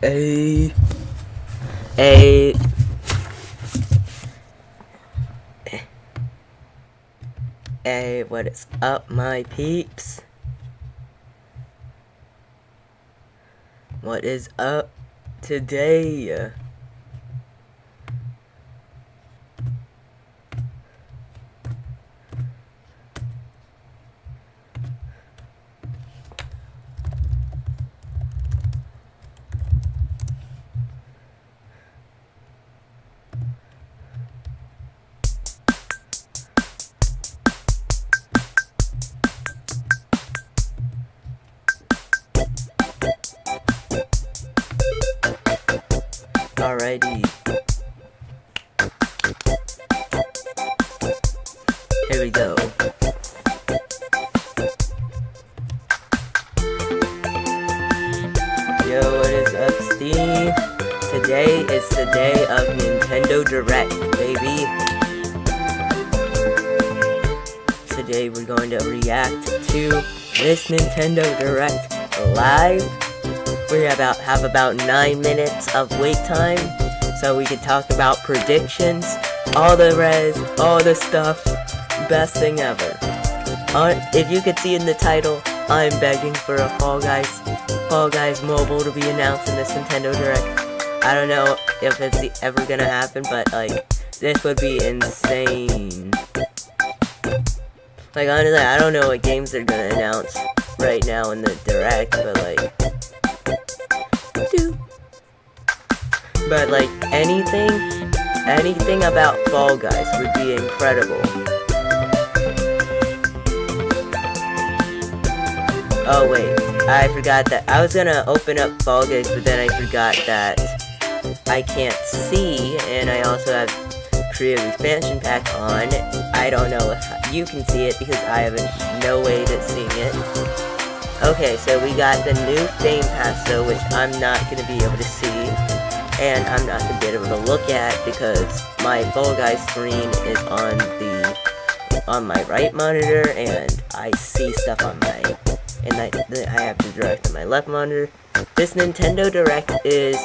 Hey, what is up, my peeps? What is up today? Alrighty. Here we go. Yo, what is up, Steve? Today is the day of Nintendo Direct, baby. Today we're going to react to this Nintendo Direct live. We have about 9 minutes of wait time, so we can talk about predictions, all the res, all the stuff. Best thing ever. If you could see in the title, I'm begging for a Fall Guys mobile to be announced in this Nintendo Direct. I don't know if it's ever gonna happen, but like, this would be insane. Like, honestly, I don't know what games they're gonna announce right now in the Direct, but like, anything about Fall Guys would be incredible. Oh wait, I forgot that I was gonna open up Fall Guys, but then I forgot that I can't see, and I also have Creative Expansion Pack on. I don't know if you can see it because I have no way to see it. Okay, so we got the new Fame Pass though, which I'm not gonna be able to see, and I'm not gonna be able to look at because my Fall Guys screen is on my right monitor, and I see stuff on my. And I have the Direct on my left monitor. This Nintendo Direct is,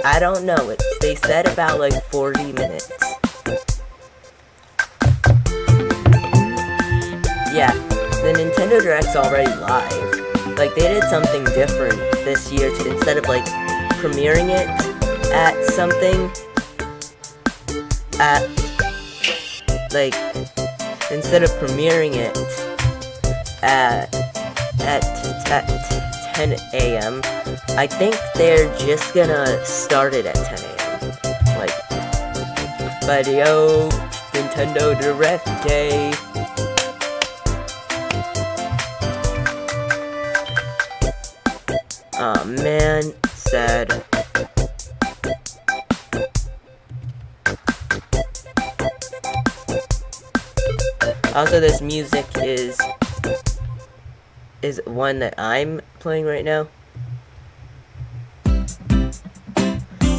I don't know, they said about like 40 minutes. Yeah, the Nintendo Direct's already live. Like, they did something different this year instead of like premiering it at something, instead of premiering it at 10 a.m. I think they're just gonna start it at 10 a.m. But yo, Nintendo Direct Day. Aw, man, sad. Also, this music is one that I'm playing right now.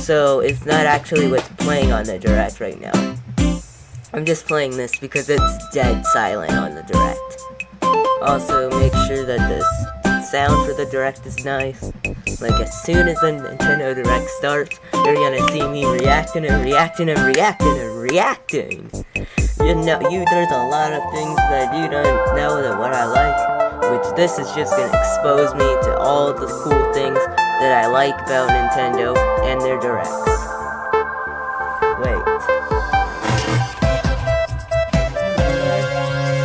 So it's not actually what's playing on the Direct right now. I'm just playing this because it's dead silent on the Direct. Also, make sure that the sound for the Direct is nice. Like, as soon as the Nintendo Direct starts, you're gonna see me reacting and reacting and reacting and reacting. There's a lot of things that you don't know that what I like, which this is just gonna expose me to all the cool things that I like about Nintendo and their Directs. Wait.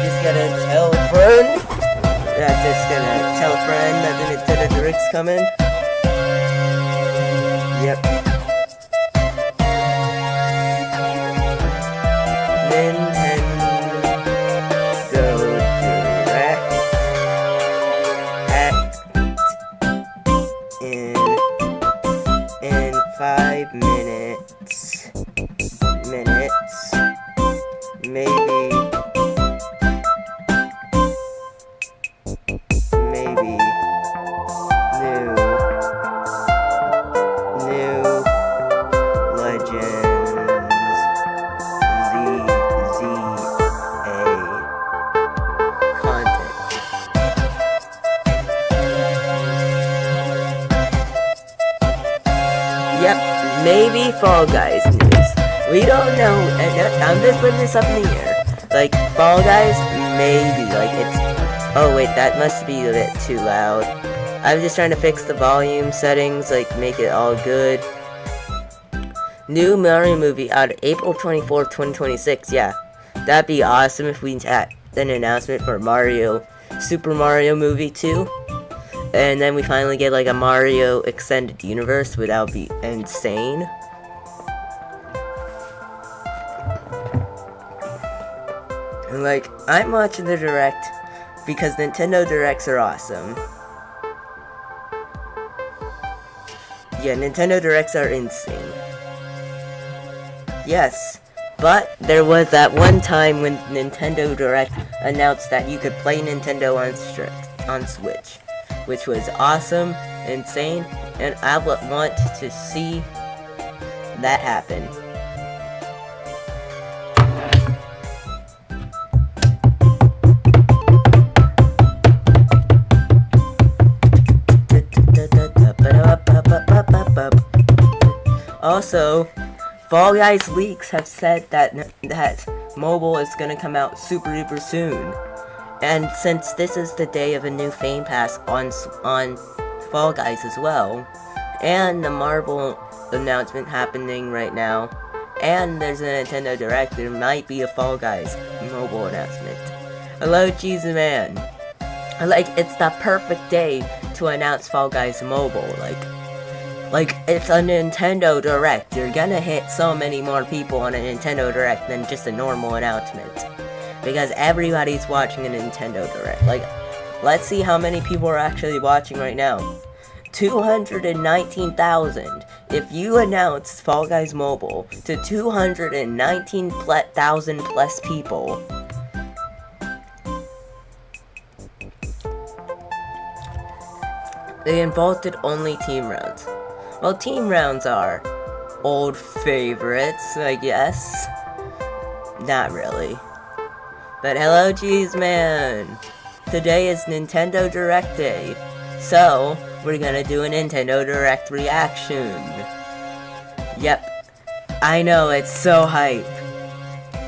Just gonna tell a friend? Just gonna tell a friend that the Nintendo Direct's coming? Yep. In 5 minutes, maybe new maybe Fall Guys news. We don't know, and I'm just putting this up in the air. Like, Fall Guys, maybe, like, it's... Oh, wait, that must be a bit too loud. I'm just trying to fix the volume settings, like, make it all good. New Mario movie out April 24th, 2026, yeah. That'd be awesome if we had an announcement for Super Mario movie 2. And then we finally get, like, a Mario extended universe, that would be insane. And, like, I'm watching the Direct because Nintendo Directs are awesome. Yeah, Nintendo Directs are insane. Yes, but there was that one time when Nintendo Direct announced that you could play Nintendo on Switch, which was awesome, insane, and I would want to see that happen. Also, Fall Guys leaks have said that mobile is gonna come out super duper soon, and since this is the day of a new Fame Pass on Fall Guys as well, and the Marvel announcement happening right now, and there's a Nintendo Direct, there might be a Fall Guys mobile announcement. Hello, Cheesy Man. Like, it's the perfect day to announce Fall Guys mobile. Like, it's a Nintendo Direct. You're gonna hit so many more people on a Nintendo Direct than just a normal announcement. Because everybody's watching a Nintendo Direct. Like, let's see how many people are actually watching right now. 219,000. If you announce Fall Guys Mobile to 219,000 plus people, they involved only team rounds. Well, team rounds are old favorites, I guess. Not really. But hello, Cheese Man. Today is Nintendo Direct Day, so we're gonna do a Nintendo Direct reaction. Yep, I know, it's so hype.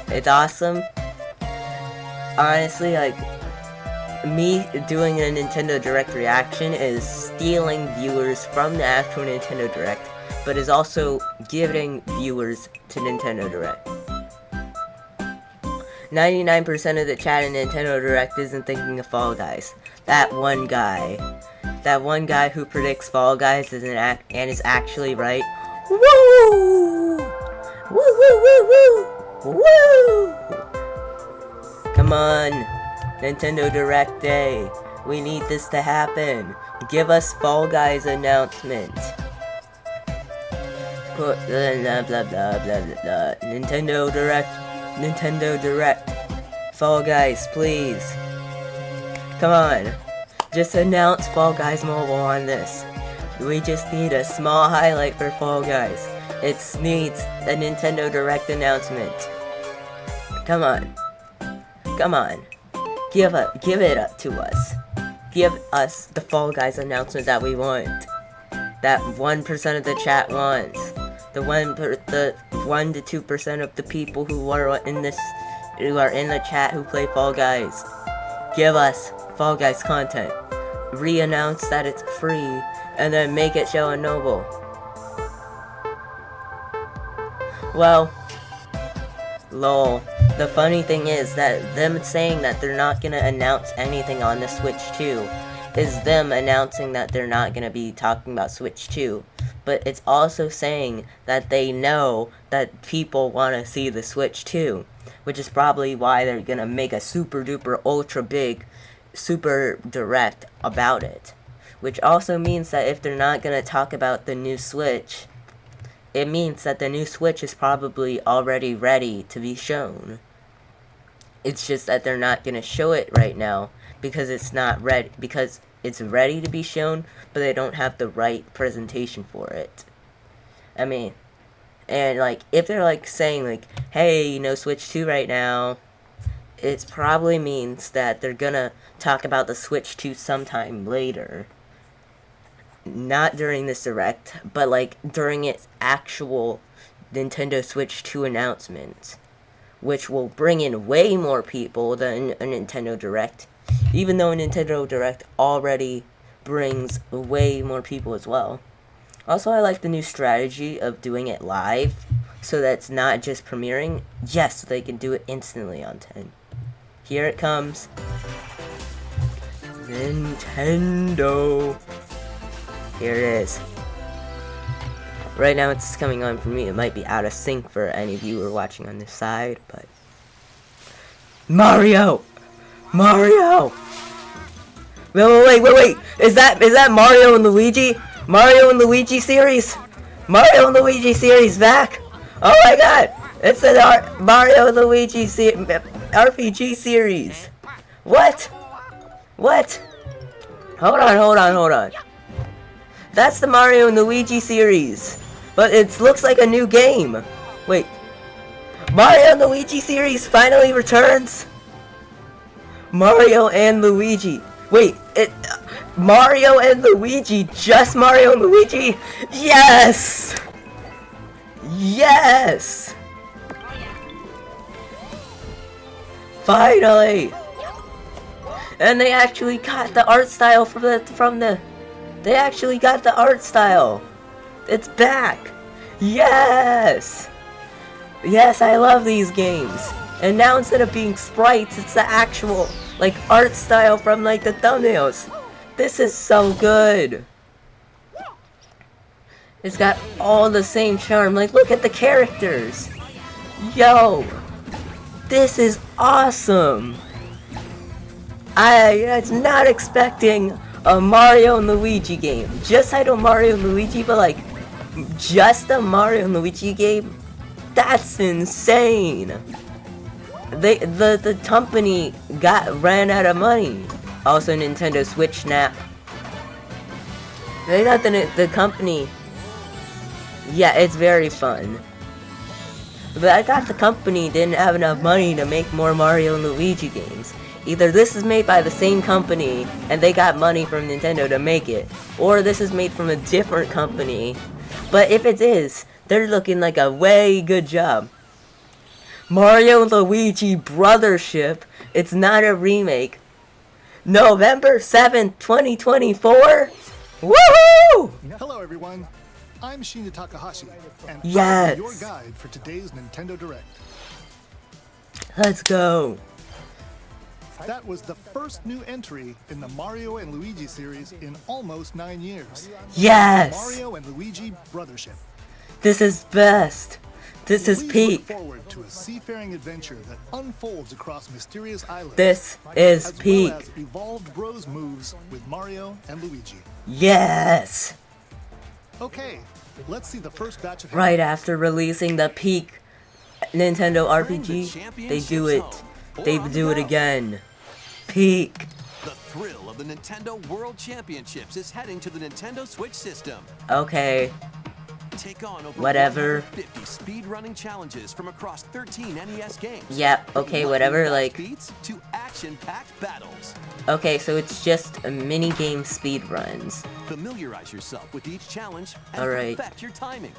It's awesome. Honestly, like, me doing a Nintendo Direct reaction is stealing viewers from the actual Nintendo Direct, but is also giving viewers to Nintendo Direct. 99% of the chat in Nintendo Direct isn't thinking of Fall Guys. That one guy who predicts Fall Guys and is actually right. Woo! Woo woo woo woo! Woo! Come on, Nintendo Direct Day. We need this to happen. Give us Fall Guys announcement. Blah blah blah blah blah blah. Nintendo Direct. Fall Guys, please. Come on. Just announce Fall Guys Mobile on this. We just need a small highlight for Fall Guys. It needs a Nintendo Direct announcement. Come on. Come on. Give it up to us. Give us the Fall Guys announcement that we want. That 1% of the chat wants. The 1 to 2% of the people who are in the chat who play Fall Guys. Give us Fall Guys content. Re-announce that it's free, and then make it show and noble. Well, lol. The funny thing is that them saying that they're not gonna announce anything on the Switch 2 is them announcing that they're not gonna be talking about Switch 2. But it's also saying that they know that people want to see the Switch 2, which is probably why they're gonna make a super duper ultra big super direct about it. Which also means that if they're not gonna talk about the new Switch, it means that the new Switch is probably already ready to be shown. It's just that they're not gonna show it right now because it's not ready, because it's ready to be shown, but they don't have the right presentation for it. I mean, and like, if they're like saying like, hey, no Switch 2 right now, it probably means that they're gonna talk about the Switch 2 sometime later. not during this Direct, but like during its actual Nintendo Switch 2 announcement, which will bring in way more people than a Nintendo Direct, even though a Nintendo Direct already brings way more people as well. Also, I like the new strategy of doing it live, so that's not just premiering. Yes, they can do it instantly on 10. Here it comes. Nintendo. Here it is. Right now it's coming on for me. It might be out of sync for any of you who are watching on this side, but... Mario! Mario! Wait. Is that Mario and Luigi? Mario and Luigi series? Mario and Luigi series back? Oh my god! It's an Mario and Luigi RPG series. What? What? Hold on. That's the Mario and Luigi series. But it looks like a new game. Wait. Mario and Luigi series finally returns? Mario and Luigi. Wait, Mario and Luigi, just Mario and Luigi? Yes! Yes! Finally! And they actually got the art style they actually got the art style. It's back. Yes! Yes, I love these games. And now instead of being sprites, it's the actual, like, art style from, like, the thumbnails. This is so good. It's got all the same charm. Like, look at the characters. Yo. This is awesome. I was not expecting a Mario and Luigi game. Just title Mario and Luigi, but, like, just a Mario and Luigi game? That's insane. The company ran out of money. Also, Nintendo Switch Snap. They got the company. Yeah, it's very fun. But I thought the company didn't have enough money to make more Mario and Luigi games. Either this is made by the same company and they got money from Nintendo to make it, or this is made from a different company. But if it is, they're looking like a way good job. Mario and Luigi Brothership. It's not a remake. November 7th, 2024? Woohoo! Hello everyone, I'm Shinya Takahashi, and yes. I'm your guide for today's Nintendo Direct. Let's go. That was the first new entry in the Mario and Luigi series in almost 9 years. Yes! Mario and Luigi Brothership. This is best. This is peak. Look forward to a seafaring adventure that unfolds across mysterious islands. This is as peak. well as evolved Bros moves with Mario and Luigi. Yes! Okay, let's see the first batch of Right after releasing the peak Nintendo RPG, they do it. They do it again. Peak. The thrill of the Nintendo World Championships is heading to the Nintendo Switch system. Okay. Take on over Whatever. 50 speedrunning challenges from across 13 NES games. Yep, okay, whatever, like... Beats to action-packed battles. Okay, so it's just a mini-game speedruns. Familiarize yourself with each challenge and perfect your timing.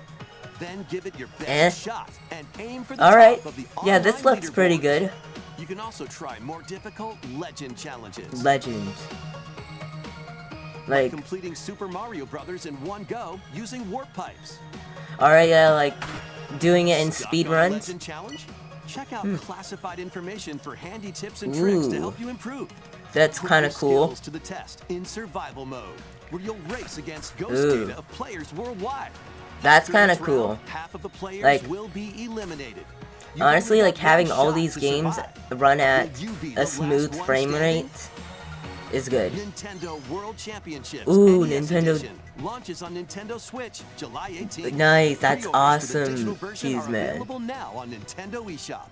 Then give it your best shot and aim for the top of the yeah, this looks pretty good. You can also try more difficult legend challenges. Legends. Like completing Super Mario Brothers in one go using warp pipes. Alright, yeah, like doing it in speedruns. Legend challenge? Check out classified information for handy tips and tricks to help you improve. That's kind of cool. Skills to the test in survival mode, where you'll race against ghost data of players worldwide. That's kind of cool. Half of the players like, will be eliminated. Honestly, like having all these games run at a smooth frame rate is good. Nintendo World Championships. Ooh, NES Nintendo Edition launches on Nintendo Switch July 18th. Nice, that's Pre-orders awesome. for the digital version Jeez, are man. available now on Nintendo eShop.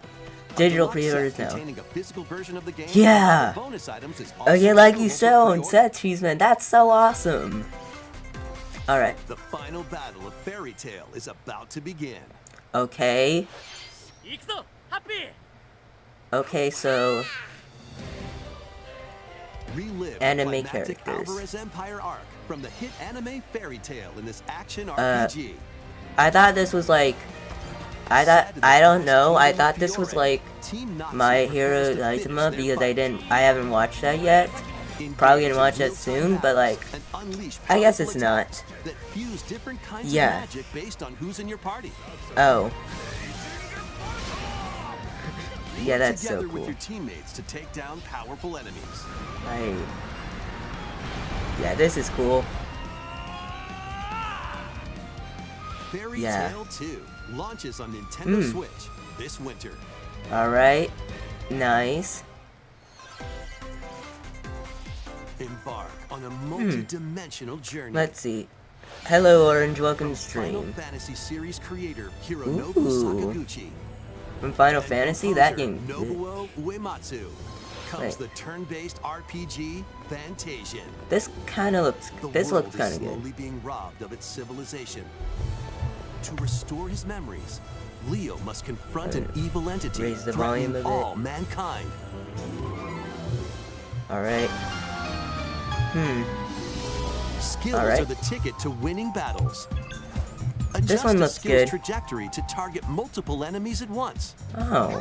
Digital A box set pre-orders now. containing a physical version of the game Yeah. and bonus items is also Okay, like you available said for on set, Cheese Man. That's so awesome. Alright. The final battle of Fairy Tail is about to begin. Okay. Okay, so anime the climactic characters. Alvarez Empire arc from the hit anime Fairy Tail in this action RPG. I thought this was like, I don't know, I thought this was like My Hero Academia because I haven't watched that yet. Probably gonna watch that soon, but like, I guess it's not. That fuse different kinds Yeah. of magic based on who's in your party. Oh. Yeah, that's so Together cool. with your teammates to take down powerful enemies. Yeah, this is cool. Fairy Yeah. Tail 2 launches on Nintendo Switch this winter. Alright. Nice. Embark on a multi-dimensional journey. Let's see. Hello, Orange. Welcome to Final stream. Fantasy series creator Hironobu Ooh. Sakaguchi From Final and Fantasy, that composer game. Nobuo Uematsu comes Wait. the turn-based RPG Fantasian. This kind of looks. The This world looks is kind of slowly good. being robbed of its civilization. To restore his memories, Leo must confront an evil entity Raise the volume threatening a bit. all mankind. Alright. Skills Alright. are the ticket to winning battles. This Adjust one a looks skill's good. trajectory to target multiple enemies at once. Oh.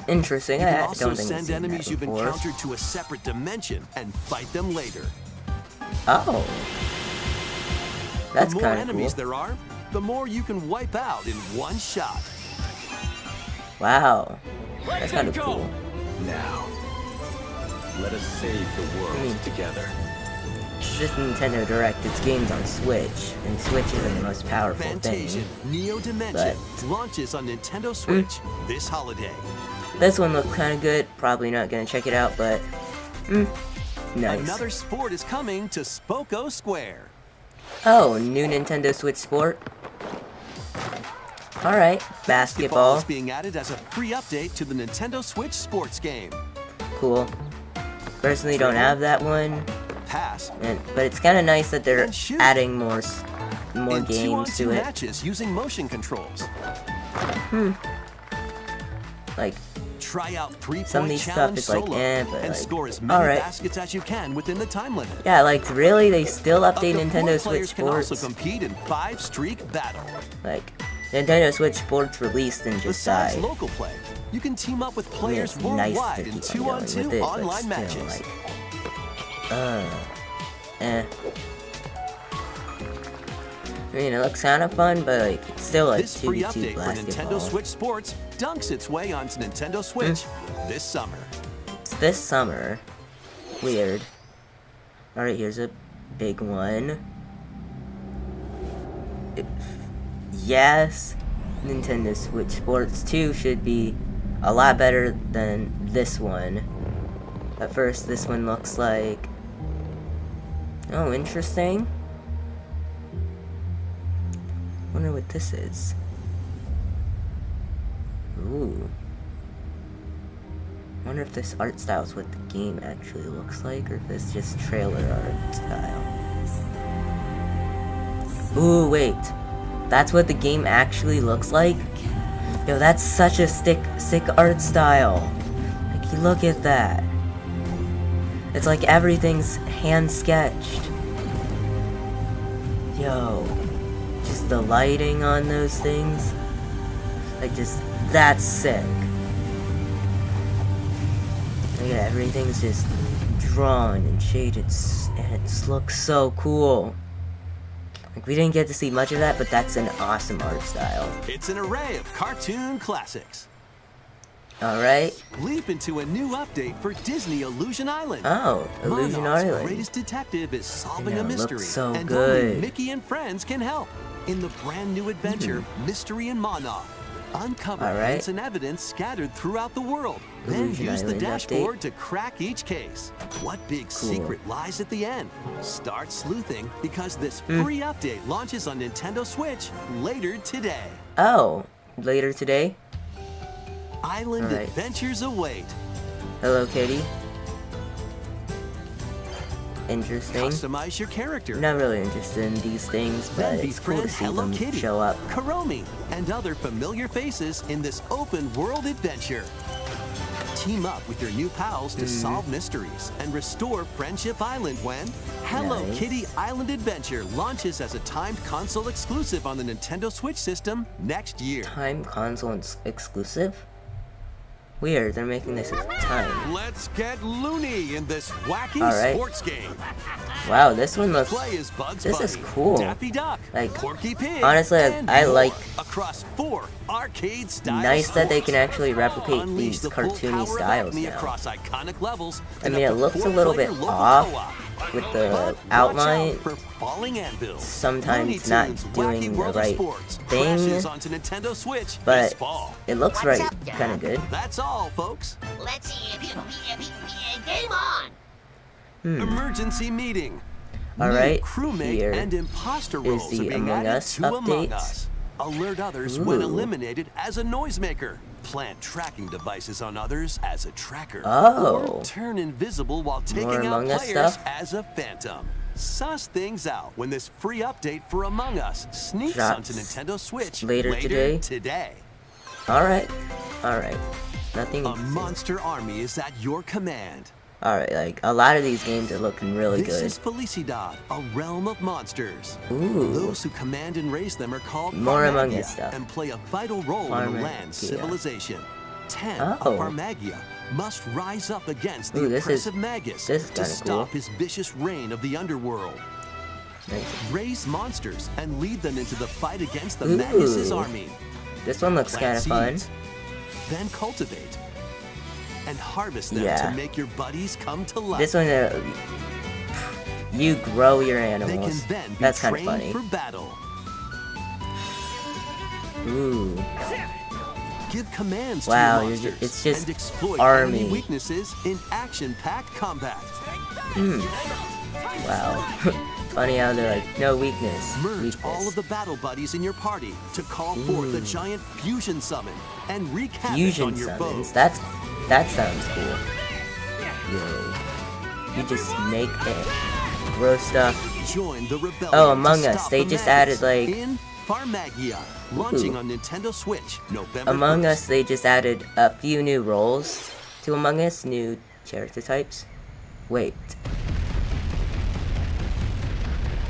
Interesting. You I can don't also think I've send seen enemies that you've before. encountered to a separate dimension and fight them later. Oh. That's The more kind of cool. enemies there are, the more you can wipe out in one shot. Wow. That's kind of cool. Now, let us save the world together. It's just Nintendo Direct. It's games on Switch, and Switch isn't the most powerful Fantasian thing. Neo Dimension but- launches on Nintendo Switch this holiday. This one looked kind of good. Probably not gonna check it out, but nice. Another sport is coming to Spoko Square. Oh, new Nintendo Switch Sport. Alright, basketball. is being added as a free update to the Nintendo Switch sports game. Cool. Personally, don't have that one, Pass but it's kind of nice that they're And shoot. adding more in games 2-on-2 to it. matches using motion controls. Like, Try out 3-point Some of these stuff challenge is like, solo but and like, score as many alright. baskets as you can within the time limit. yeah, like really, they still update Up to 4 Nintendo Switch players can also Sports. compete in 5-streak battle. Like, Nintendo Switch Sports released and just Besides died. local play, you can team up with I mean, players it's nice worldwide to in keep on going 2-on-2 with it, but online still, matches. I mean, it looks kind of fun, but like, it's still like This free 2v2 update for basketball. Nintendo Switch Sports dunks its way onto Nintendo Switch this summer. It's this summer. Weird. Alright, here's a big one. Yes, Nintendo Switch Sports 2 should be a lot better than this one. At first, this one looks like... Oh, interesting. Wonder what this is. Ooh. Wonder if this art style is what the game actually looks like, or if it's just trailer art style. Ooh, wait. That's what the game actually looks like? Yo, that's such a sick art style. Like, you look at that. It's like everything's hand-sketched. Yo. Just the lighting on those things. Like, just, that's sick. Look at everything's just drawn and shaded, and it looks so cool. Like, we didn't get to see much of that, but that's an awesome art style. It's an array of cartoon classics. Alright. Leap into a new update for Disney Illusion Island. Oh, Illusion Monarch's Island. greatest detective is solving know, a it looks mystery, so and good. only Mickey and friends can help. In the brand new adventure, Mystery in Monarch, uncover Alright. hints and evidence scattered throughout the world. Illusion Then use the Island dashboard update. to crack each case. What big secret lies at the end? Start sleuthing because this free update launches on Nintendo Switch later today. Oh, later today? Island Alright. adventures await. Hello, Kitty. Interesting. Customize your character. Not really interested in these things, but Then it's cool to befriend see Hello them Kitty, show up. Kuromi, and other familiar faces in this open world adventure. Team up with your new pals to solve mysteries and restore Friendship Island when Hello Nice. Kitty Island Adventure launches as a timed console exclusive on the Nintendo Switch system next year. Time console exclusive? Weird, they're making this time. Let's get loony in this wacky Alright. sports game. Wow, this one looks... Play as Bugs This Bunny, is cool. Daffy Duck, Like, Porky Pig, honestly, and I more like- across 4 arcade-style Nice that they can sports. actually replicate Unleash these the full cartoony power of styles Acme now. across iconic levels I in mean, up it to looks a little bit 4-player local off co-op. with the But watch outline. out for falling anvils. Sometimes Looney not Tunes doing Wacky the World of right Sports thing, crashes onto Nintendo Switch but this fall. it looks What's right, up, Dad? kind of good. That's all, folks. Let's see if game on. Emergency meeting. Alright, New crewmate here and imposter is roles the are being Among added Us to Among updates. Us. Alert others when Ooh. eliminated as a noisemaker. Plant tracking devices on others as a tracker. Oh. Or turn invisible while More taking out Among Us players stuff? as a phantom. Suss things out when this free update for Among Us sneaks Drops onto Nintendo Switch later today? Alright, nothing... A monster army is at your command. Alright, like, a lot of these games are looking really This good. is Felicidad, a realm of monsters. Ooh. Those who command and raise them are called More Among Farmagia Us stuff. and play a vital role in the Farmagia. land's civilization. 10 Oh. of Farmagia must rise up against the Ooh, this is- oppressive Magus this is to kinda stop cool. his vicious reign of the underworld. Nice. Raise monsters and lead them into the fight against the Ooh. Magus' army. This one looks kind Plant of fun. seeds, then cultivate and harvest them Yeah. to make your buddies come to life. This one, you grow your They can animals. then be That's kind of trained funny. for battle. Ooh. Give commands Wow, to your you're ju- monsters it's just and exploit army. enemy weaknesses in action-packed combat. Wow. Funny how they're like, no weakness. Merge weakness. all of the battle buddies in your party to call forth a giant fusion summon and wreak havoc Fusion on your summons. foes. That sounds cool. Yo. You just make it. Grow stuff. Join the rebellion. Oh, to Among Us. stop They the just Magus added, like- in Farmagia, launching Ooh. on Nintendo Switch November Among 1st. Us, they just added a few new roles to Among Us, new character types. Wait.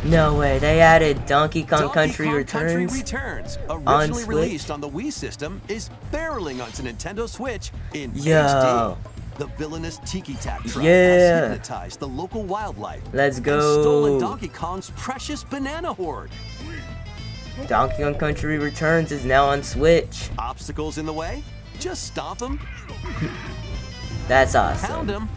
No way, they added Donkey Kong Donkey Country Kong Returns. Country Returns, on originally Switch? released on the Wii system, is barreling onto Nintendo Switch in Yo. HD. The villainous Tiki Tack tribe Yeah. has hypnotized the local wildlife Let's and go. stolen Donkey Kong's precious banana hoard. Donkey Kong Country Returns is now on Switch. Obstacles in the way? Just stomp them, That's pound awesome. them,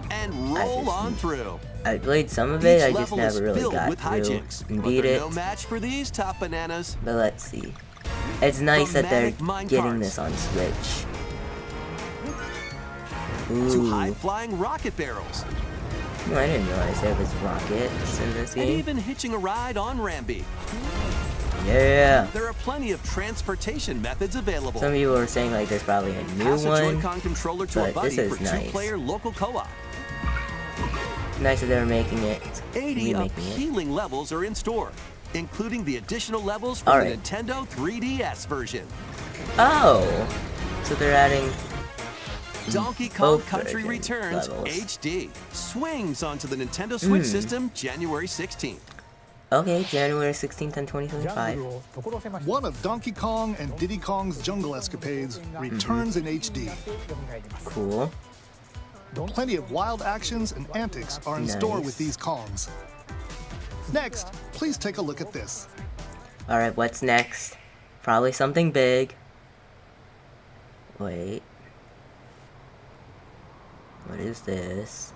and roll just- on through. I played some of it, Each I just level never is really filled got with through hijinks, and but beat they're it. no match for these top bananas. But let's see. It's nice that they're Dramatic mine getting carts. this on Switch. To Ooh. high-flying rocket barrels, I didn't realize there was rockets in this and game. even hitching a ride on Rambi. Yeah. There are plenty of transportation methods available. Some people were saying like there's probably a new Pass a one. Joy-Con controller to a but buddy this is for nice. two-player local co-op. Nice that they're making it. 80 remaking it. appealing levels are in store, including the additional levels from Alright. the Nintendo 3DS version. Oh. So they're adding Donkey Kong both Country version Returns levels. HD swings onto the Nintendo Switch Hmm. system January 16th. Okay, January 16th and 2025. One of Donkey Kong and Diddy Kong's jungle escapades returns in HD. Cool. Plenty of wild actions and antics are in store Nice. with these Kongs. Next, please take a look at this. Alright, what's next? Probably something big. Wait. What is this?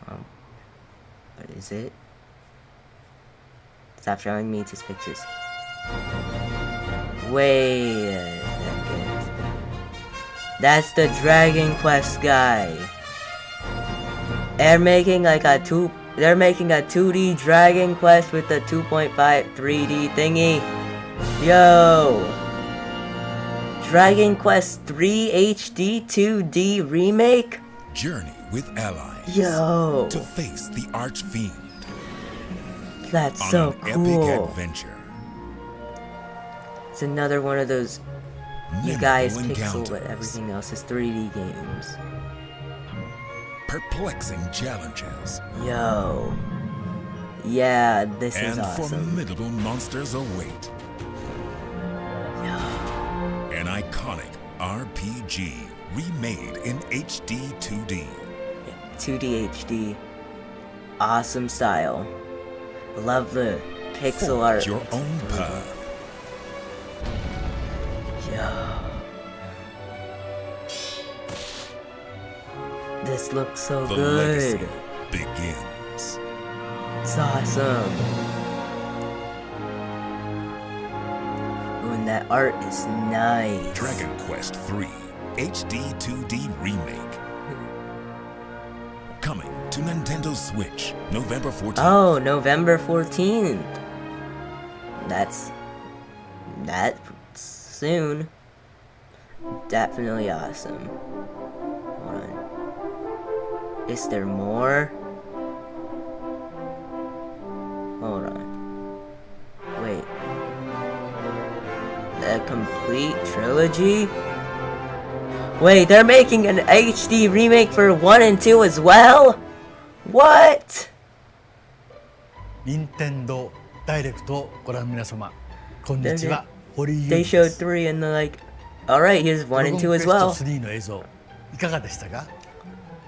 What is it? Stop showing me these pictures. Wait a second. That's the Dragon Quest guy. They're making like a 2D Dragon Quest with the 2.5 3D thingy. Yo. Dragon Quest 3 HD 2D remake? Journey with allies Yo. to face the Archfiend That's on so an cool. epic adventure. It's another one of those You guys memorable pixel, but encounters, everything else is 3D games. perplexing challenges, Yo. Yeah, this is and awesome. formidable monsters await. Yo. An iconic RPG remade in HD 2D. 2D HD. Awesome style. Love the pixel art. Forge your own path. Yo. This looks so The good. legacy begins. It's awesome. Ooh, and that art is nice. Dragon Quest III HD 2D Remake. Coming to Nintendo Switch, November 14th. Oh, November 14th. That's soon. Definitely awesome. Hold on. Is there more? Hold on. Wait. The complete trilogy? Wait, they're making an HD remake for 1 and 2 as well? What? 任天堂ダイレクトをご覧の皆様、こんにちは。堀井 They 優 showed です。 3 and they're like, alright, here's 1 and 2 as ドラゴ well. ンクエスト3の映像、いかがでしたか？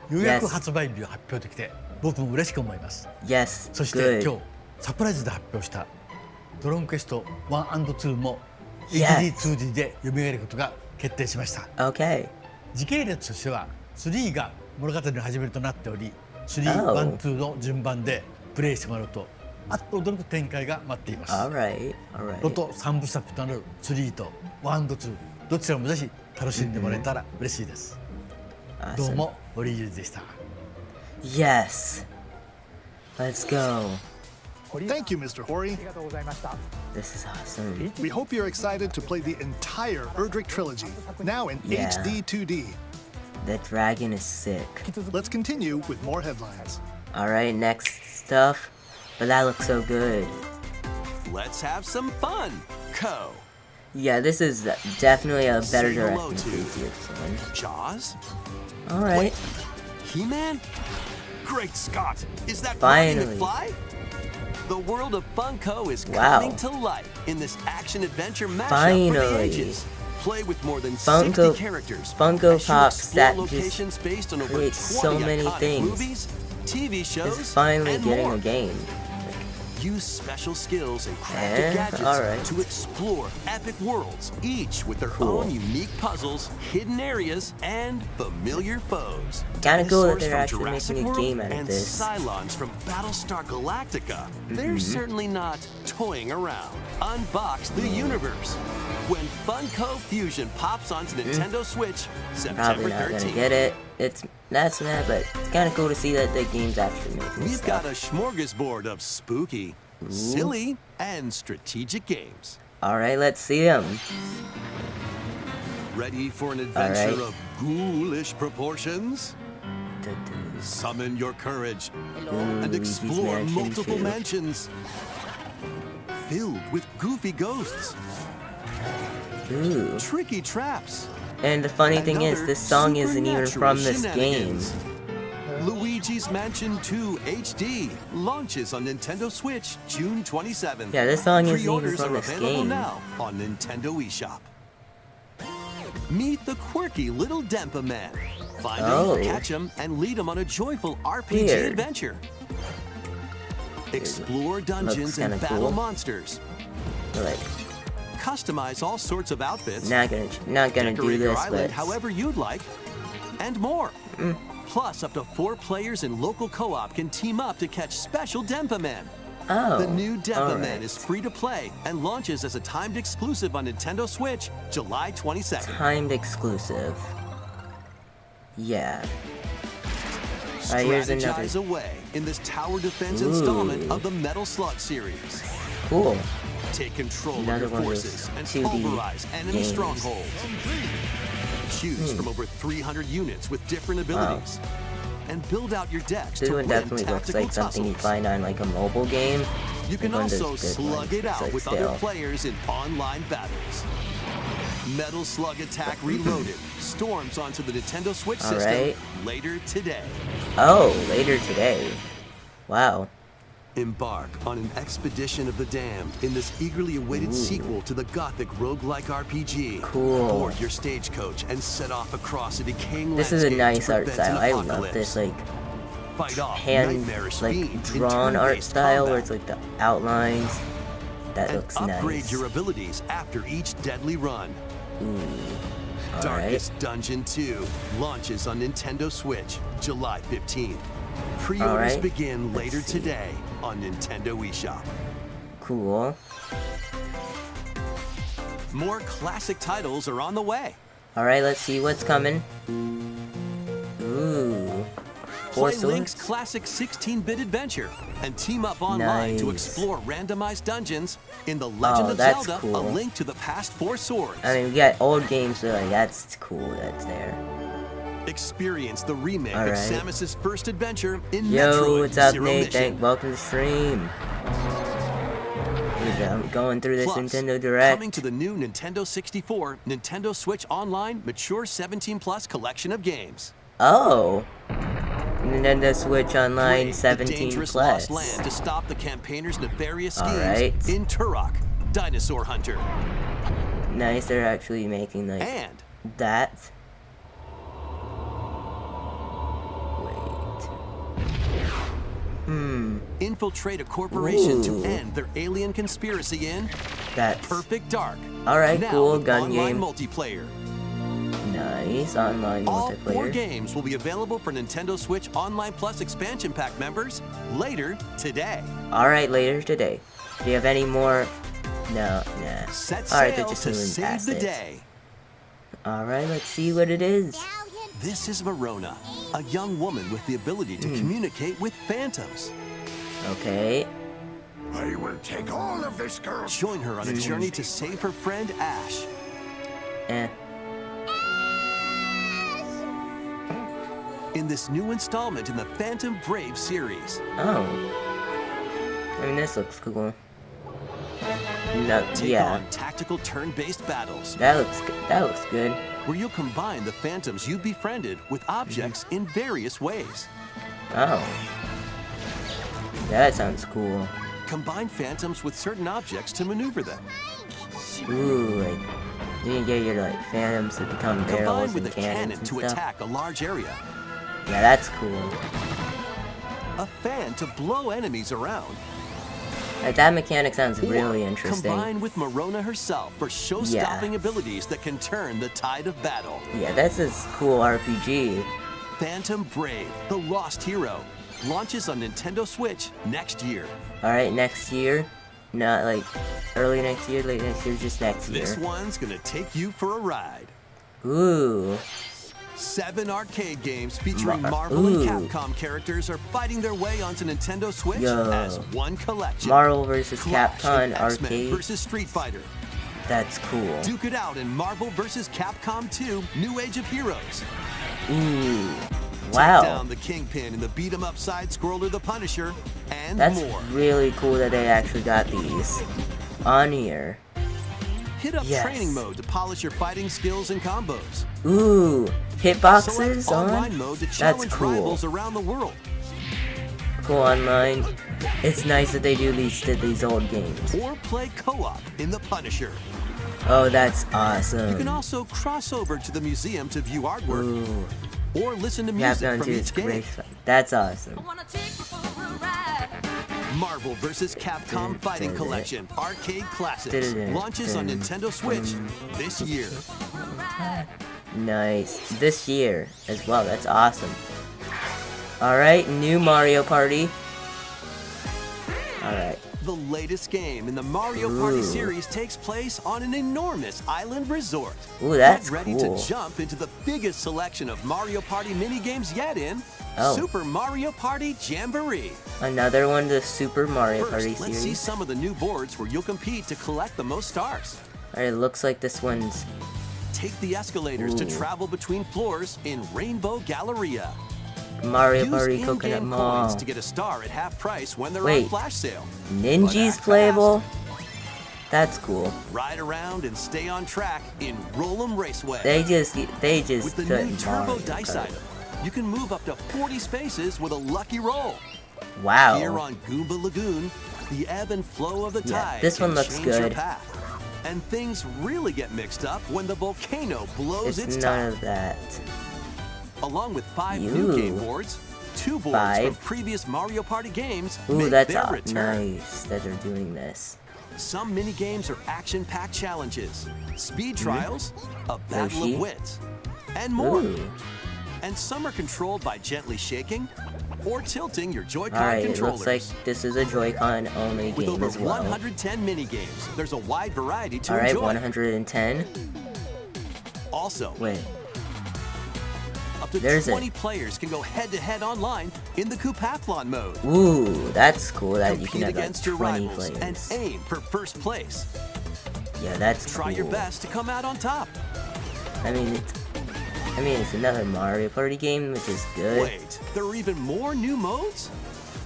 ようやく発売日を発表できて、僕も嬉しく思います。 Yes, そして good. 今日サプライズで発表したドラゴンクエスト1 and 2も Yes. HD2D で蘇ることが決定しました。 Okay. 時系列としては3が物語の始めとなっており、3、Oh. 1、2の順番でプレイしてもらうとあっと驚く展開が待っています。 Alright, ロ alright. ト3部作となる3と1と2どちらもぜひ楽しんでもらえたら嬉しいです。どう Awesome. も堀井優でした。 Yes. Let's go. Thank you, Mr. Hori. This is awesome. We hope you're excited to play the entire Erdrick trilogy, now in Yeah. HD 2D. The dragon is sick. Let's continue with more headlines. Alright, next stuff. But that looks so good. Let's have some fun. Co. Yeah, this is definitely a better Say hello direction to- for this one. Jaws? Alright. He-Man? Great Scott! Is that Finally. Fly? The world of Funko is Wow. coming to life in this action-adventure mashup for the Finally. ages. Play with more than Funko- 60 characters. Funko as you Pops explore that just locations based on over 20 create so many iconic things. movies, TV shows, Is finally and getting more. a game. Use special skills and crafted Eh, gadgets alright. to explore epic worlds, each with their Cool. own unique puzzles, hidden areas, and familiar foes. Kinda cool that Dinosaurs they're from actually Jurassic making a World game out of and this. Cylons from Battlestar Galactica. They're Mm-hmm. certainly not toying around. Unbox the universe. When Funko Fusion pops onto Nintendo Switch, September Probably not 13th. gonna get it. That's mad, but it's kinda cool to see that the game's actually making We've stuff. got a smorgasbord of spooky, silly, and strategic games. Alright, let's see them. Ready for an adventure Alright. of ghoulish proportions? Summon your courage and Luigi's explore Mansion multiple 2. mansions filled with goofy ghosts, Ooh. tricky traps, And the funny and thing is, other this song isn't even supernatural from this game. shenanigans. Luigi's Mansion 2 HD launches on Nintendo Switch June 27th. Yeah, this song isn't even Pre-orders from are this available game. now on Nintendo eShop. Meet the quirky little Dempa Man. Find Oh. him, catch him, and lead him on a joyful RPG Weird. adventure. Explore dungeons and kinda battle cool. monsters. Like, Customize all sorts of outfits. not gonna do Decorate your this, island but however you'd like, and more. Mm. Plus, up to 4 players in local co-op can team up to catch special Dempa Man. oh, The new Dempa Man alright. is free to play and launches as a timed exclusive on Nintendo Switch July 22nd. Timed exclusive. Yeah. Alright, here's another. Strategize away in this tower defense Ooh. installment of the Metal Slug series. Cool. Take control Another of your one of those forces and 2D pulverize enemy games. strongholds. Choose from over 300 units with different abilities. And build out your decks This to one win definitely looks tactical like something you tussles. find on like a mobile game. You can One of those also good slug ones. it It's out like with stale. other players in online battles. Metal Slug Attack Reloaded storms onto the Nintendo Switch system Alright. later today. Oh, later today. Wow. Embark on an expedition of the damned in this eagerly awaited sequel to the gothic roguelike RPG. Cool. Board your stagecoach and set off across a decaying This is a landscape nice to art prevent style. an I love apocalypse. this, like, Fight off hand, nightmarish like, fiends in drawn art turn-based style where combat. it's like the outlines. That And looks upgrade nice. your abilities after each deadly run. Alright. Darkest Dungeon 2 launches on Nintendo Switch July 15th. Pre-orders Alright, begin let's later see. today on Nintendo eShop. Cool. More classic titles are on the way. Alright, let's see what's coming. Ooh. Four Play Link's swords? classic 16-bit adventure and team up online to Nice. explore randomized dungeons in The Legend Oh, of that's Zelda: cool. A Link to the Past 4 Swords. I mean, we got old games, so like, that's cool, that's there. Experience the remake of Alright. Samus's first adventure in Yo, Metroid what's up, Zero Nate? Mission. Welcome to the stream. Here we go, I'm going through this Plus, Nintendo Direct. coming to the new Nintendo 64, Nintendo Switch Online Mature 17 Plus collection of games. Oh! Nintendo Switch Online Brave the 17 dangerous plus. lost land to stop the campaigners' nefarious schemes Alright. in Turok, Dinosaur Hunter, Nice, they're actually making like and that. Wait. infiltrate a corporation Ooh. to end their alien conspiracy in That's Perfect Dark. alright, Now cool with gun online game. multiplayer. Nice online All 4 multiplayer. games will be available for Nintendo Switch Online Plus expansion pack members later today. Alright, later today. Do you have any more? No, nah. Set Alright, they're sail just to moving save past the it. day. Alright, let's see what it is. This is Verona, a young woman with the ability to communicate with phantoms. Okay. I will take all of this girl's. Join her on a journey to save her friend Ash. Eh. In this new installment in the Phantom Brave series, Oh. I mean, this looks cool. No, take yeah. on tactical turn-based battles That looks good. That looks good. where you'll combine the phantoms you befriended with objects in various ways. Oh. That sounds cool. Combine phantoms with certain objects to maneuver them. Ooh, like, you can get your, like, phantoms to become Combine barrels with and a cannon cannons and to stuff. attack a large area. Yeah, that's cool. A fan to blow enemies around. Like, that mechanic sounds really Or interesting. Combine with Marona herself for show-stopping Yeah. abilities that can turn the tide of battle. Yeah, that's a cool RPG. Phantom Brave, the Lost Hero, launches on Nintendo Switch next year. Alright, next year. Not like early next year, late next year, just next year. This one's gonna take you for a ride. Ooh. 7 arcade games featuring Ma- Marvel and ooh. Capcom characters are fighting their way onto Nintendo Switch Yo. as one collection. Marvel vs. Clash Capcom of X-Men arcade. versus Street Fighter. That's cool. Duke it out in Marvel vs. Capcom 2 New Age of Heroes. Ooh. Take Wow. down the Kingpin in the beat-em-up side-scroller The Punisher, and That's more. really cool that they actually got these on here. Hit up Yes. training mode to polish your fighting skills and combos. Ooh. Select Hitboxes online on? mode to That's challenge cool. rivals around the world. Cool online. It's nice that they do these old games. Or play co-op in The Punisher. Oh, that's You can awesome. also cross over to the museum to view artwork Ooh. or listen to You have music to from do this each game. great stuff. That's awesome. Marvel vs. Capcom Fighting Collection Arcade Classics launches on Nintendo Switch this year. Nice. This year as well. That's awesome. Alright, new Mario Party. Alright. The latest game in the Mario Party Ooh. series takes place on an enormous island resort. Ooh, that's Get ready cool. to jump into the biggest selection of Mario Party minigames yet in Oh. Super Mario Party Jamboree. Another one of the Super Mario First, Party let's see series. some of the new boards where you'll compete to collect the most stars. Alright, it looks like this one's... Take the escalators to Ooh. travel between floors in Rainbow Galleria. Mario Use Party in-game Coconut coins Mall. to get a star at half price when they're on Wait. flash sale. But Ninja's act playable? That's cool. Ride around and stay on track in Roll'em Raceway. They just With the put new Turbo Mario Dice Kart. item, you can move up to 40 spaces with a lucky roll. Wow. Here on Goomba Lagoon, the ebb and flow of the Yeah, tide this one can looks change your good. path. And things really get mixed up when the volcano blows It's its none top. of that. Along with 5 new game Ooh. boards, 2 boards 5. from previous Mario Party games Ooh, make that's their return. nice that they're doing this. Some mini games are action-packed challenges, speed trials, a battle Yoshi. of wits, and more. Ooh. And some are controlled by gently shaking or tilting your Joy-Con Alright, it controllers. looks like this is a Joy-Con only With game over as well. 110 mini games, there's a wide variety to Alright, enjoy. 110. Also, Wait, up to there's 20 players can go head-to-head online in the Coupathlon mode. ooh, that's cool that you can Compete have like against your 20 rivals and players. aim for first place. Yeah, that's Try cool. your best to come out on top. I mean, it's another Mario Party game, which is good. Wait, there are even more new modes?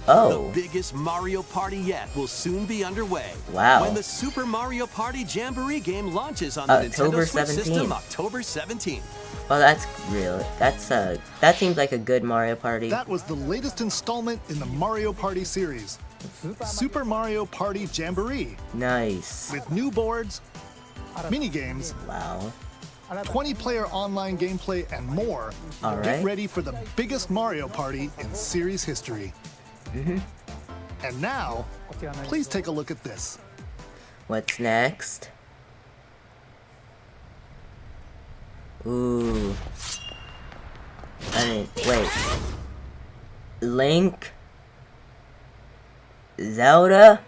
Oh, The biggest Mario Party yet will soon be underway. Wow. When the Super Mario Party Jamboree game launches on the October Nintendo Switch 17th. system October 17th. well, that's real. That seems like a good Mario Party. That was the latest installment in the Mario Party series, Super Mario Party Jamboree, Nice. with new boards, mini-games, Wow. 20-player online gameplay, and more. All Get right. ready for the biggest Mario Party in series history. And now, please take a look at this. What's next? Ooh. I mean, wait. Link? Zelda?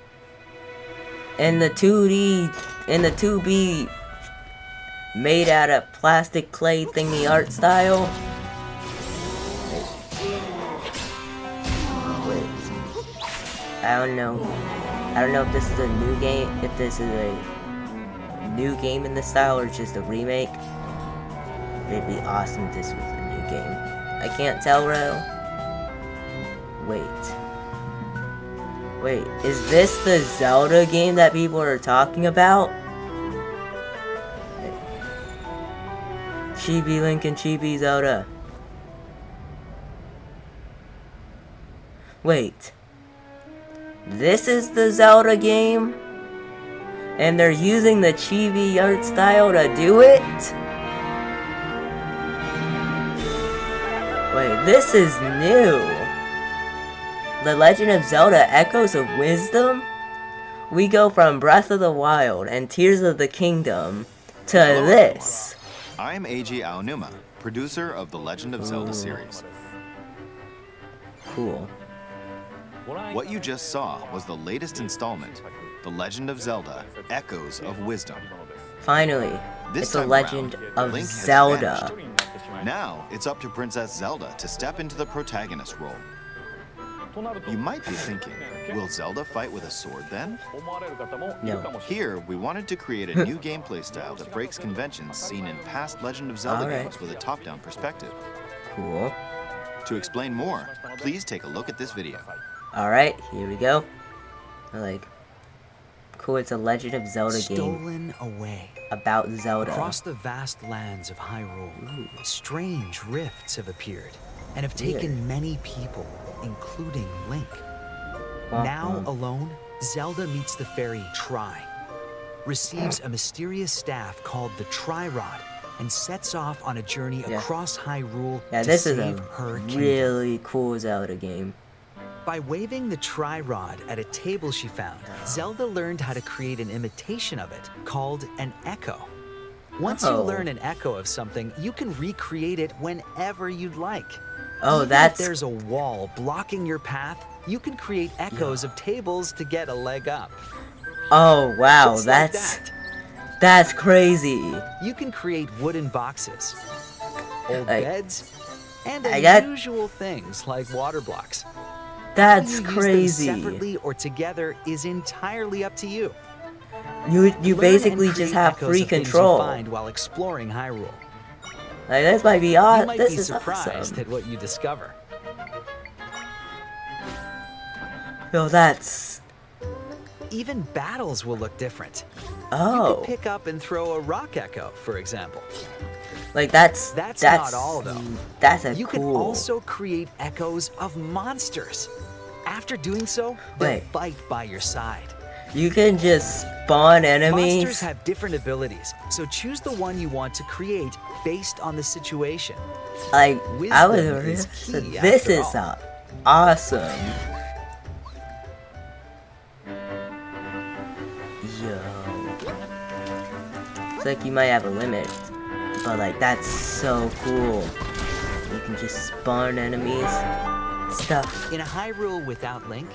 And the 2D, and the 2B made out of plastic clay thingy art style? Wait. I don't know. I don't know if this is a new game, if this is a new game in the style or just a remake. It'd be awesome if this was a new game. I can't tell, Ro. Wait, is this the Zelda game that people are talking about? Chibi Link and Chibi Zelda. Wait. This is the Zelda game? And they're using the chibi art style to do it? Wait, this is new. The Legend of Zelda Echoes of Wisdom? We go from Breath of the Wild and Tears of the Kingdom to this. I'm Eiji Aonuma, producer of the Legend of Zelda series. Cool. What you just saw was the latest installment, The Legend of Zelda Echoes of Wisdom. Finally, This it's a time Legend around, of Link has Zelda. vanished. Now it's up to Princess Zelda to step into the protagonist role. You might be thinking, will Zelda fight with a sword then? No. Here, we wanted to create a new gameplay style that breaks conventions seen in past Legend of Zelda Alright. games with a top-down perspective. Cool. To explain more, please take a look at this video. Alright, here we go. Cool, it's a Legend of Zelda game Stolen away. about Zelda. Across the vast lands of Hyrule, strange rifts have appeared and have taken many people, including Link. Now alone, Zelda meets the fairy Tri, receives a mysterious staff called the Tri-Rod, and sets off on a journey across Hyrule Yeah, to this is save a her kingdom. really cool Zelda game. By waving the Tri-Rod at a table she found, Zelda learned how to create an imitation of it called an echo. Once you Oh. learn an echo of something, you can recreate it whenever you'd like. Oh, Even that's... if there's a wall blocking your path, you can create echoes of tables to get a leg up. Oh, wow, Just like that's... that. That's crazy. You can create wooden boxes, old I- beds, and I got- unusual things like water blocks. That's Whether you use them crazy. separately or together is entirely up to you. You Learn basically and just create have echoes free of things you control. find while exploring Hyrule. Like, this might be You odd. might This be is surprised awesome. at what you discover. Yo, that's... Even battles will look different. You Oh, could pick up and throw a rock echo, for example. like that's not all, though. That's a You can cool. also create echoes of monsters. After doing so, they'll Wait. fight by your side. You can just spawn enemies. Monsters have different abilities, so choose the one you want to create based on the situation. Like I was Wisdom is so key, this after is all. awesome. Yo, it's like you might have a limit, but like that's so cool. You can just spawn enemies, stuff. In a Hyrule without Link,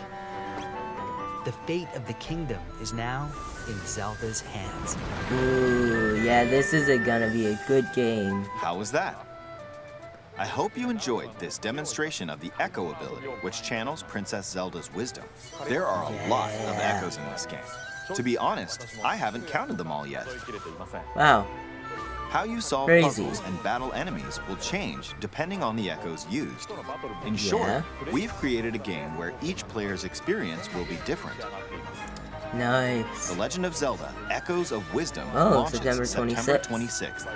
the fate of the kingdom is now in Zelda's hands. Ooh, yeah, this is gonna be a good game. How was that? I hope you enjoyed this demonstration of the Echo ability, which channels Princess Zelda's wisdom. There are a lot of Yeah. echoes in this game. To be honest, I haven't counted them all yet. Wow. How you solve Crazy. puzzles and battle enemies will change depending on the echoes used. In short, Yeah. we've created a game where each player's experience will be different. Nice. The Legend of Zelda: Echoes of Wisdom Oh, launches September September 26th. 26th.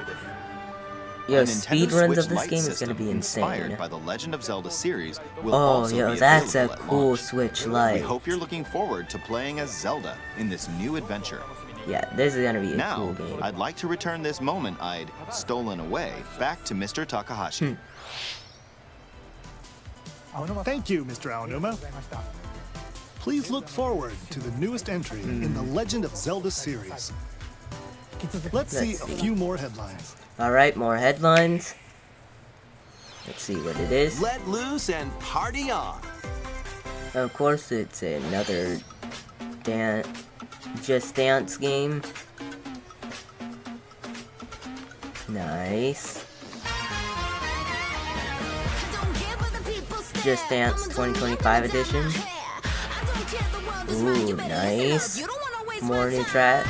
Yo, A Nintendo speedruns Switch of this Lite game is system gonna be inspired insane. by the Legend of Zelda series will Oh, also yo, be that's a available at cool launch. Switch We Lite. hope you're looking forward to playing as Zelda in this new adventure. Yeah, this is gonna be a Now, cool game. I'd like to return this moment I'd stolen away back to Mr. Takahashi. Thank you, Mr. Aonuma. Please look forward to the newest entry in the Legend of Zelda series. Let's see a few more headlines. Alright, more headlines. Let's see what it is. Let loose and party on. Of course, it's another Just Dance game. Nice. Just Dance 2025 edition. Ooh, nice. More new tracks.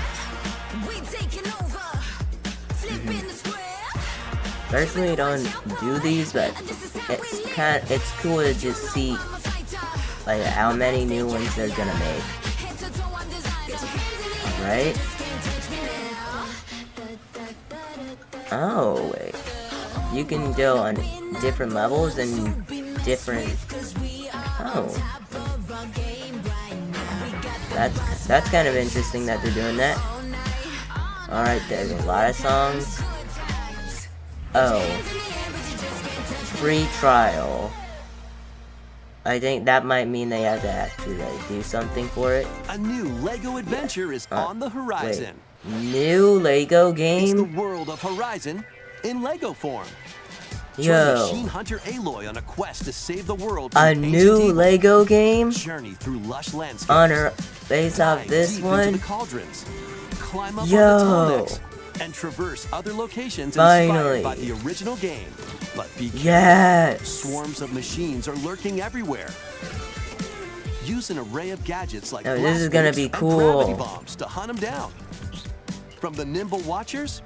Personally, I don't do these, but it's cool to just see like how many new ones they're gonna make. Alright. Oh wait. You can go on different levels and different. Oh. That's kind of interesting that they're doing that. Alright, there's a lot of songs. Oh. Free trial. I think that might mean they have to actually like, do something for it. A new Lego adventure is on the horizon. Wait. New Lego It's the game? world of Horizon in Lego form. Join Yo. machine hunter Aloy on a quest to save the world A from new ancient evil. Lego game? Journey through lush landscapes. On based off Dive this deep into one? the cauldrons. Climb up Yo. on the Tallnecks and traverse other locations Finally. inspired by the original game. But be careful. Yes. Swarms of machines are lurking everywhere. Use an array of gadgets like Oh, this is blast gonna nukes be and cool. gravity bombs to hunt them down. From the nimble watchers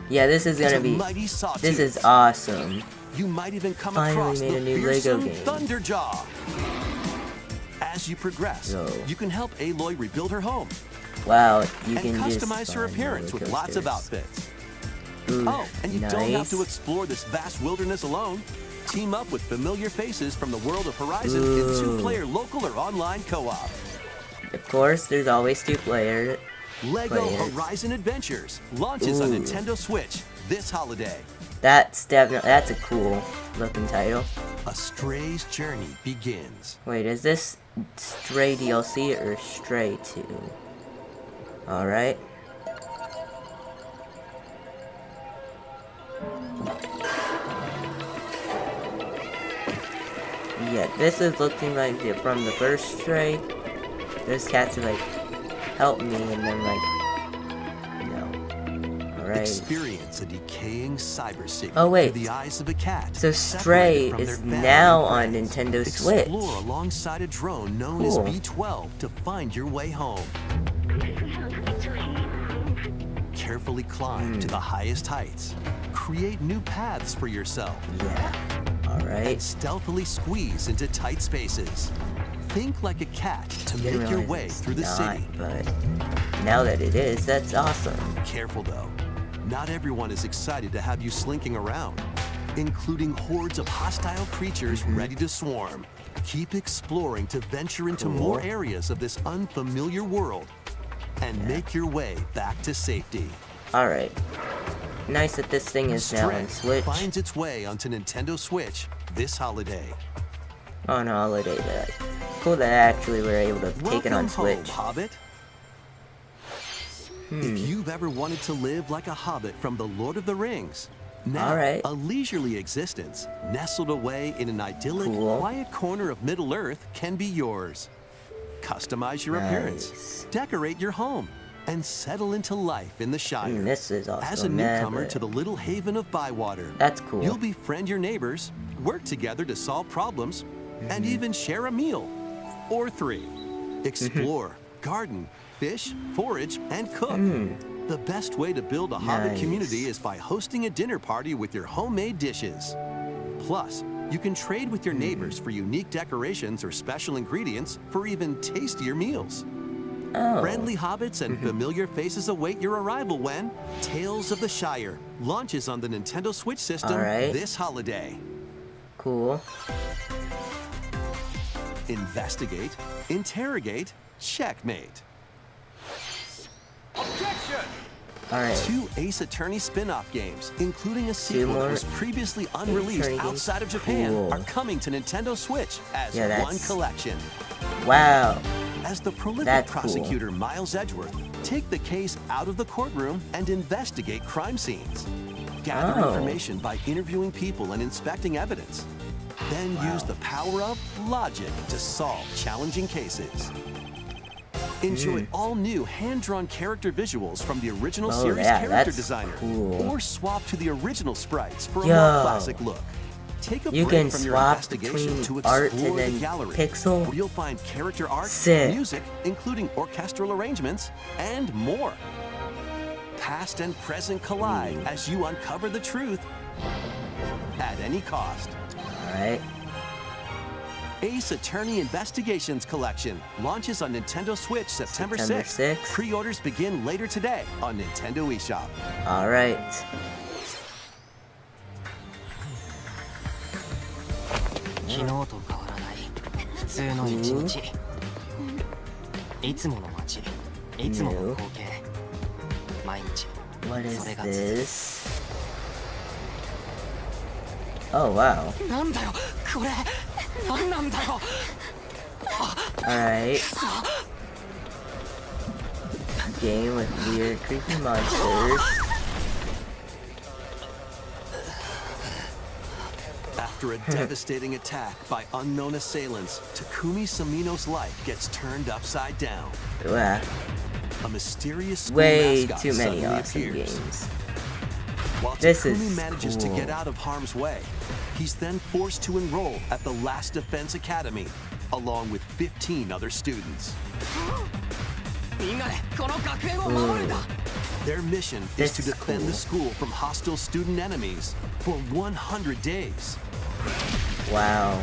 Yeah, this is gonna to be. mighty sawtooths. This is awesome. You might even come Finally across made the a new Lego fearsome game. Thunderjaw. As you progress, Yo. you can help Aloy rebuild her home Wow, you and can just customize her find appearance with roller lots of coasters. outfits. Ooh, Oh, and you don't have nice. to explore this vast wilderness alone. Team up with familiar faces from the world of Horizon in Ooh. two-player local or online co-op. Of course, there's always two player. Lego Players. Horizon Adventures launches on Ooh. Nintendo Switch this holiday. That's a cool looking title. A Stray's journey begins. Wait, is this Stray DLC or Stray 2? Alright. Yeah, this is looking like from the first Stray. There's cats who like help me and then like no. Alright. Experience a decaying cyber city Oh, wait. through the eyes of a cat. So separated Stray from is their family now and on friends. Nintendo Switch. Explore alongside a drone known as Cool. B-12 to find your way home. Carefully climb to the highest heights. Create new paths for yourself. Yeah. And Alright. stealthily squeeze into tight spaces. Think like a cat to Didn't make your realize way it's through the not, city. but now that it is, that's awesome. Careful though. Not everyone is excited to have you slinking around, including hordes of hostile creatures ready to swarm. Keep exploring to venture into more areas of this unfamiliar world and make your way back to safety. Alright. Nice that this thing is now on Stray Switch. finds its way onto Nintendo Switch this holiday. On holiday day. Cool that actually we're able to take it on Welcome Switch. home, Hobbit. If you've ever wanted to live like a hobbit from The Lord of the Rings, now Alright. a leisurely existence nestled away in an idyllic, quiet corner of Middle-earth can be yours. Customize your appearance, decorate your home, and settle into life in the Shire. This is also As a newcomer to the little haven of Bywater, that's cool. you'll befriend your neighbors, work together to solve problems, and even share a meal. Or 3. Explore, garden, fish, forage, and cook. The best way to build a Hobbit community is by hosting a dinner party with your homemade dishes. Plus, you can trade with your neighbors for unique decorations or special ingredients for even tastier meals. Friendly hobbits and familiar faces await your arrival when Tales of the Shire launches on the Nintendo Switch system this holiday. Cool. Investigate, interrogate, checkmate. Alright. 2 Ace Attorney spin-off games, including a sequel that was previously unreleased outside of Japan, are coming to Nintendo Switch as one collection. Wow. As the prolific prosecutor Miles Edgeworth, take the case out of the courtroom and investigate crime scenes. Gather information by interviewing people and inspecting evidence. Then use the power of logic to solve challenging cases. Enjoy all new hand-drawn character visuals from the original series character designer, or swap to the original sprites for a more classic look. Take a break from your investigation to explore the gallery, where you'll find character art, music, including orchestral arrangements, and more. Past and present collide as you uncover the truth at any cost. Alright. Ace Attorney Investigations Collection launches on Nintendo Switch September 6th. Pre-orders begin later today on Nintendo eShop. Alright. 昨日と変わらない普通の一日。いつもの街、いつもの光景。毎日。 What is それが this? Oh wow. なんだよこれ。なんなんだよ。Alright. Game with weird creepy monsters. After a devastating attack by unknown assailants, Takumi Samino's life gets turned upside down. Wow. A mysterious school Way mascot too many suddenly awesome appears. games. While This Takumi is manages to cool. get out of harm's way, he's then forced to enroll at the Last Defense Academy, along with 15 other students. みんなでこの学園を守るんだ。 Their mission is to defend the school from hostile student enemies for 100 days. Wow.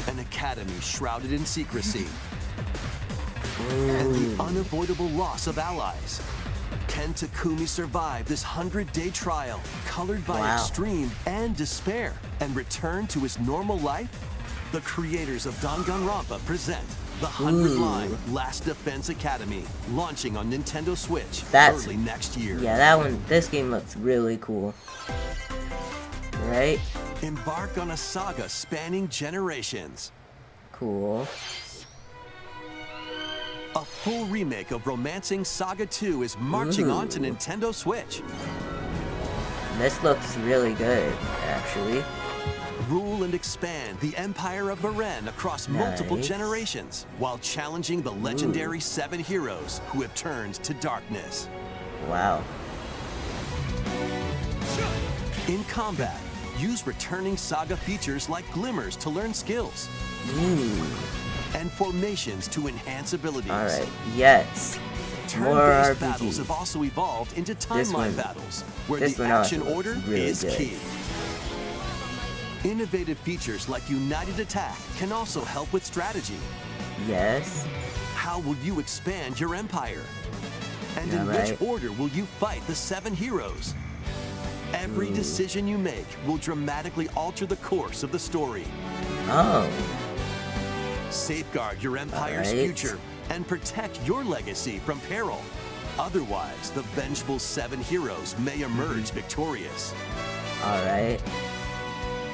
An academy shrouded in secrecy. And the unavoidable loss of allies. Can Takumi survive this 100-day trial, colored by extreme and despair, and return to his normal life? The creators of Danganronpa present the 100-line Last Defense Academy, launching on Nintendo Switch early next year. Yeah, that one. This game looks really cool. Right? Embark on a saga spanning generations. Cool. A full remake of Romancing Saga 2 is marching on to Nintendo Switch. This looks really good, actually. Rule and expand the Empire of Varen across multiple generations, while challenging the legendary 7 heroes who have turned to darkness. Wow. In combat, use returning Saga features like glimmers to learn skills. And formations to enhance abilities. Alright, yes. More Turn-based battles RPGs. have also evolved into This timeline one- battles, where this the one action also order looks really is good. key. Innovative features like United Attack can also help with strategy. Yes. How will you expand your empire? And in Alright. which order will you fight the 7 heroes? Every decision you make will dramatically alter the course of the story. Oh. Safeguard your empire's Alright. future and protect your legacy from peril. Otherwise, the vengeful 7 heroes may emerge victorious. Alright.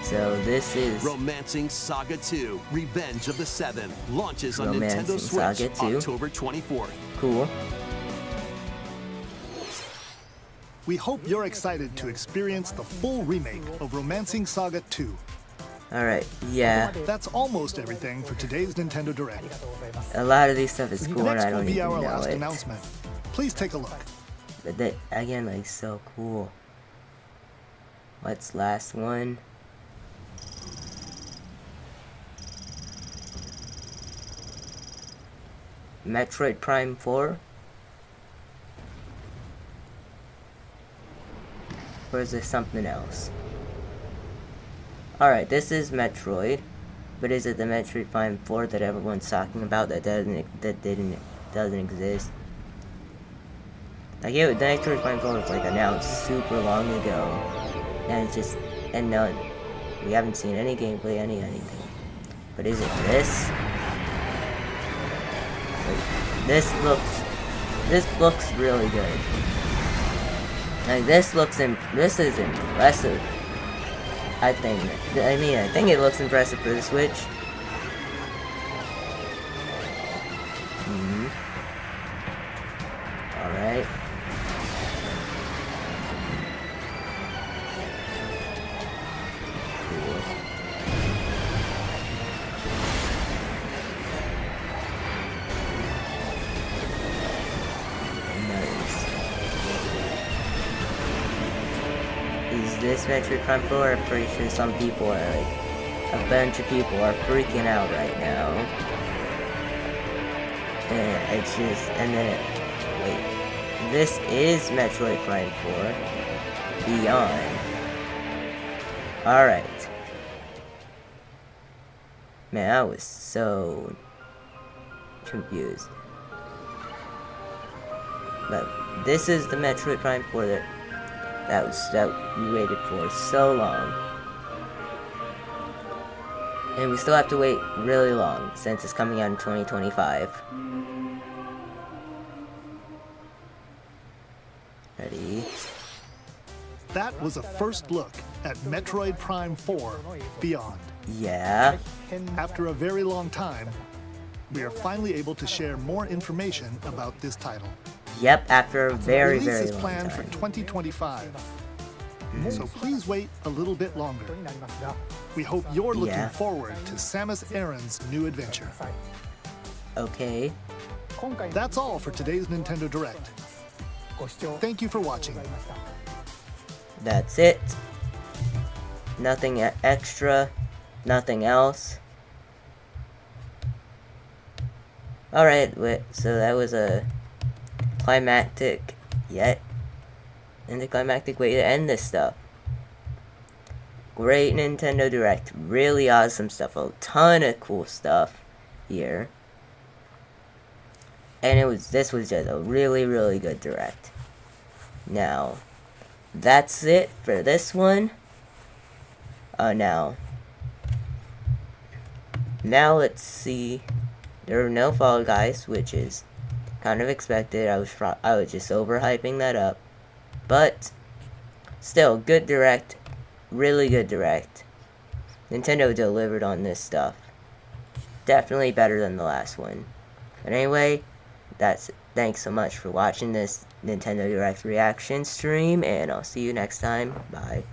So this is Romancing Saga 2, Revenge of the 7 launches on Romancing Nintendo Switch Saga 2. October 24th. cool. We hope you're excited to experience the full remake of Romancing Saga 2. Alright, yeah. That's almost everything for today's Nintendo Direct. A lot of these stuff is cool and Next I will don't be even our know last it. announcement. Please take a look. But that, again, like, so cool. What's last one? Metroid Prime 4? Or is there something else? Alright, this is Metroid. But is it the Metroid Prime 4 that everyone's talking about that doesn't exist? Like, the Metroid Prime 4 was like announced super long ago. And it's just, and no, we haven't seen any gameplay, anything. But is it this? Like, this looks really good. Like, this is impressive. I think it looks impressive for the Switch. Alright. Cool. Nice. Is this Metroid Prime 4? I'm pretty sure some people are like, a bunch of people are freaking out right now. And it's just, and then, wait, this is Metroid Prime 4 Beyond. Alright. Man, I was so confused. But this is the Metroid Prime 4 that we waited for so long. And we still have to wait really long since it's coming out in 2025. Ready? That was a first look at Metroid Prime 4 Beyond. Yeah. After a very long time, we are finally able to share more information about this title. Yep, after a very, Release very is long planned time. for 2025. So please wait a little bit longer. We hope you're looking Yeah. forward to Samus Aran's new adventure. Okay. That's all for today's Nintendo Direct. Thank you for watching. That's it. Nothing extra. Nothing else. Alright, so that was a climactic anticlimactic way to end this stuff. Great Nintendo Direct. Really awesome stuff. A ton of cool stuff here. And this was just a really, really good Direct. Now, that's it for this one. Now let's see. There were no Fall Guys, which is kind of expected. I was just overhyping that up. But still, good Direct. Really good Direct. Nintendo delivered on this stuff. Definitely better than the last one. But anyway, thanks so much for watching this Nintendo Direct reaction stream, and I'll see you next time. Bye.